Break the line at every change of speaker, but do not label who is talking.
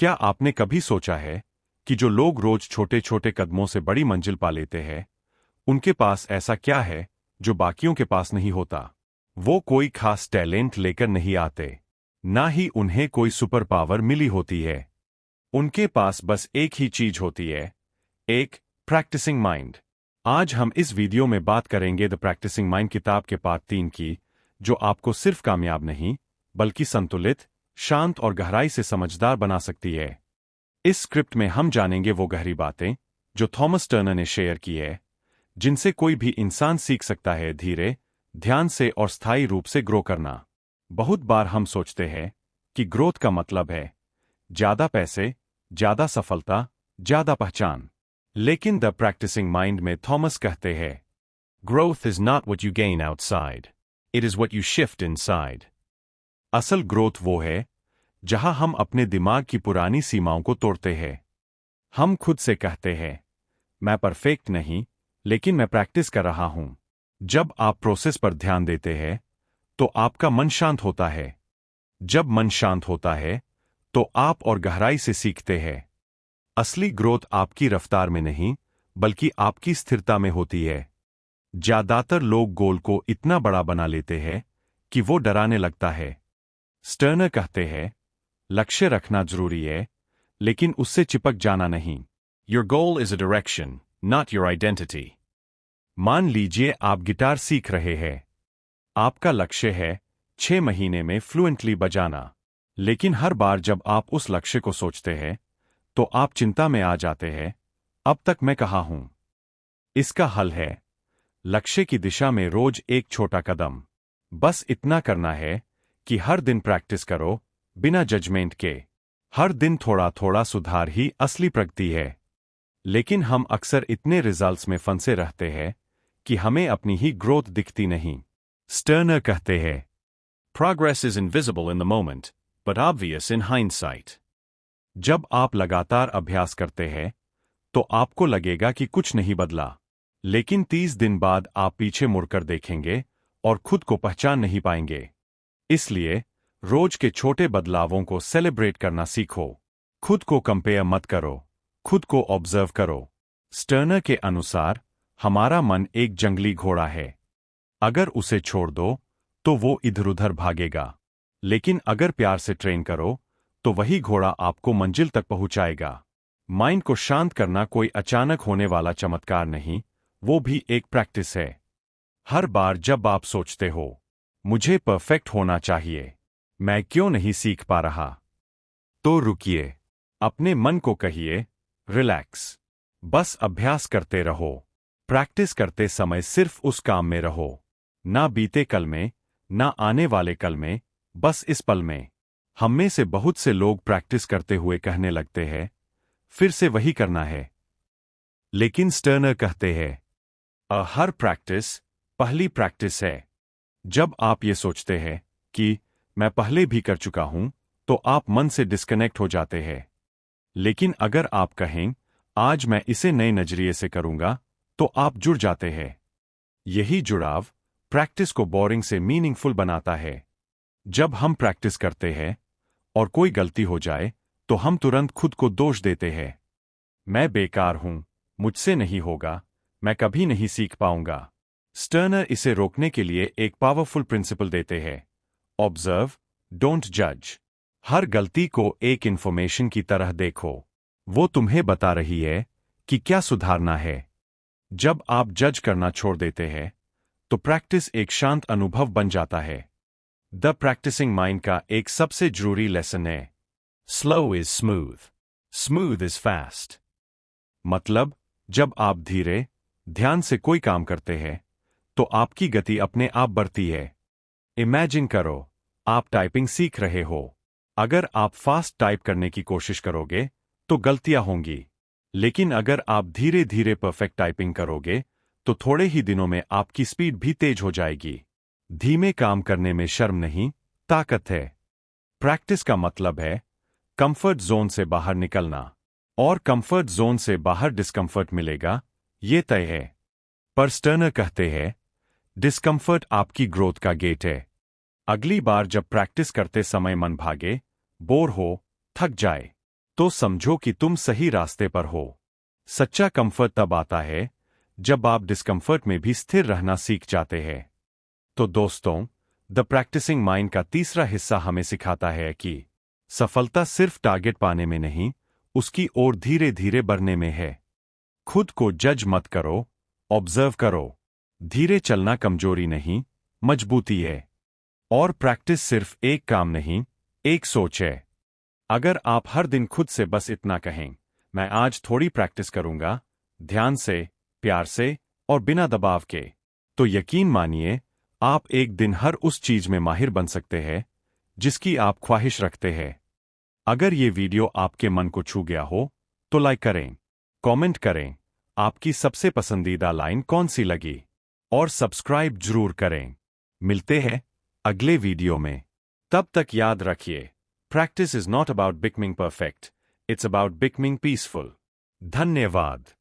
क्या आपने कभी सोचा है कि जो लोग रोज छोटे छोटे कदमों से बड़ी मंजिल पा लेते हैं, उनके पास ऐसा क्या है जो बाकियों के पास नहीं होता? वो कोई खास टैलेंट लेकर नहीं आते, ना ही उन्हें कोई सुपर पावर मिली होती है। उनके पास बस एक ही चीज होती है, एक प्रैक्टिसिंग माइंड। आज हम इस वीडियो में बात करेंगे द प्रैक्टिसिंग माइंड किताब के पार्ट 3 की, जो आपको सिर्फ कामयाब नहीं बल्कि संतुलित, शांत और गहराई से समझदार बना सकती है। इस स्क्रिप्ट में हम जानेंगे वो गहरी बातें जो थॉमस टर्नर ने शेयर की है, जिनसे कोई भी इंसान सीख सकता है धीरे, ध्यान से और स्थायी रूप से ग्रो करना। बहुत बार हम सोचते हैं कि ग्रोथ का मतलब है ज्यादा पैसे, ज्यादा सफलता, ज्यादा पहचान। लेकिन द प्रैक्टिसिंग माइंड में थॉमस कहते हैं, growth is not what you gain outside, it is what you shift inside. असल ग्रोथ वो है जहां हम अपने दिमाग की पुरानी सीमाओं को तोड़ते हैं। हम खुद से कहते हैं, मैं परफेक्ट नहीं, लेकिन मैं प्रैक्टिस कर रहा हूं। जब आप प्रोसेस पर ध्यान देते हैं तो आपका मन शांत होता है। जब मन शांत होता है तो आप और गहराई से सीखते हैं। असली ग्रोथ आपकी रफ्तार में नहीं बल्कि आपकी स्थिरता में होती है। ज्यादातर लोग गोल को इतना बड़ा बना लेते हैं कि वो डराने लगता है। स्टर्नर कहते हैं, लक्ष्य रखना जरूरी है, लेकिन उससे चिपक जाना नहीं। Your goal is a direction, not your identity. मान लीजिए आप गिटार सीख रहे हैं। आपका लक्ष्य है 6 महीने में फ्लुएंटली बजाना। लेकिन हर बार जब आप उस लक्ष्य को सोचते हैं तो आप चिंता में आ जाते हैं, अब तक मैं कहाँ हूं? इसका हल है लक्ष्य की दिशा में रोज एक छोटा कदम। बस इतना करना है कि हर दिन प्रैक्टिस करो, बिना जजमेंट के। हर दिन थोड़ा थोड़ा सुधार ही असली प्रगति है। लेकिन हम अक्सर इतने रिजल्ट्स में फंसे रहते हैं कि हमें अपनी ही ग्रोथ दिखती नहीं। स्टर्नर कहते हैं, progress is invisible in the moment but obvious in hindsight. जब आप लगातार अभ्यास करते हैं तो आपको लगेगा कि कुछ नहीं बदला, लेकिन 30 दिन बाद आप पीछे मुड़कर देखेंगे और खुद को पहचान नहीं पाएंगे। इसलिए रोज के छोटे बदलावों को सेलिब्रेट करना सीखो। खुद को कंपेयर मत करो, खुद को ऑब्जर्व करो। स्टर्नर के अनुसार हमारा मन एक जंगली घोड़ा है। अगर उसे छोड़ दो तो वो इधर-उधर भागेगा, लेकिन अगर प्यार से ट्रेन करो तो वही घोड़ा आपको मंजिल तक पहुंचाएगा। माइंड को शांत करना कोई अचानक होने वाला चमत्कार नहीं, वो भी एक प्रैक्टिस है। हर बार जब आप सोचते हो, मुझे परफेक्ट होना चाहिए, मैं क्यों नहीं सीख पा रहा, तो रुकिए। अपने मन को कहिए, रिलैक्स। बस अभ्यास करते रहो। प्रैक्टिस करते समय सिर्फ उस काम में रहो, ना बीते कल में, ना आने वाले कल में, बस इस पल में। हम में से बहुत से लोग प्रैक्टिस करते हुए कहने लगते हैं, फिर से वही करना है। लेकिन स्टर्नर कहते हैं, हर प्रैक्टिस पहली प्रैक्टिस है। जब आप ये सोचते हैं कि मैं पहले भी कर चुका हूं, तो आप मन से डिस्कनेक्ट हो जाते हैं। लेकिन अगर आप कहें, आज मैं इसे नए नजरिए से करूंगा, तो आप जुड़ जाते हैं। यही जुड़ाव प्रैक्टिस को बोरिंग से मीनिंगफुल बनाता है। जब हम प्रैक्टिस करते हैं और कोई गलती हो जाए तो हम तुरंत खुद को दोष देते हैं। मैं बेकार हूं, मुझसे नहीं होगा, मैं कभी नहीं सीख पाऊंगा। स्टर्नर इसे रोकने के लिए एक पावरफुल प्रिंसिपल देते हैं, ऑब्जर्व, डोंट जज। हर गलती को एक इंफॉर्मेशन की तरह देखो। वो तुम्हें बता रही है कि क्या सुधारना है। जब आप जज करना छोड़ देते हैं तो प्रैक्टिस एक शांत अनुभव बन जाता है। द प्रैक्टिसिंग माइंड का एक सबसे जरूरी लेसन है, slow is smooth, smooth is fast. मतलब, जब आप धीरे, ध्यान से कोई काम करते हैं तो आपकी गति अपने आप बढ़ती है। इमेजिन करो, आप टाइपिंग सीख रहे हो। अगर आप फास्ट टाइप करने की कोशिश करोगे तो गलतियां होंगी, लेकिन अगर आप धीरे धीरे परफेक्ट टाइपिंग करोगे तो थोड़े ही दिनों में आपकी स्पीड भी तेज हो जाएगी। धीमे काम करने में शर्म नहीं, ताकत है। प्रैक्टिस का मतलब है कंफर्ट जोन से बाहर निकलना, और कंफर्ट जोन से बाहर डिस्कंफर्ट मिलेगा, ये तय है। पर स्टर्नर कहते हैं, डिस्कंफर्ट आपकी ग्रोथ का गेट है। अगली बार जब प्रैक्टिस करते समय मन भागे, बोर हो, थक जाए, तो समझो कि तुम सही रास्ते पर हो। सच्चा कंफर्ट तब आता है जब आप डिस्कंफर्ट में भी स्थिर रहना सीख जाते हैं। तो दोस्तों, द प्रैक्टिसिंग माइंड का तीसरा हिस्सा हमें सिखाता है कि सफलता सिर्फ टारगेट पाने में नहीं, उसकी ओर धीरे धीरे बढ़ने में है। खुद को जज मत करो, ऑब्जर्व करो। धीरे चलना कमजोरी नहीं, मजबूती है। और प्रैक्टिस सिर्फ एक काम नहीं, एक सोच है। अगर आप हर दिन खुद से बस इतना कहें, मैं आज थोड़ी प्रैक्टिस करूंगा, ध्यान से, प्यार से और बिना दबाव के, तो यकीन मानिए आप एक दिन हर उस चीज में माहिर बन सकते हैं जिसकी आप ख्वाहिश रखते हैं। अगर ये वीडियो आपके मन को छू गया हो तो लाइक करें, कमेंट करें, आपकी सबसे पसंदीदा लाइन कौन सी लगी, और सब्सक्राइब जरूर करें। मिलते हैं अगले वीडियो में। तब तक याद रखिए, practice is not about becoming perfect, it's about becoming peaceful. धन्यवाद।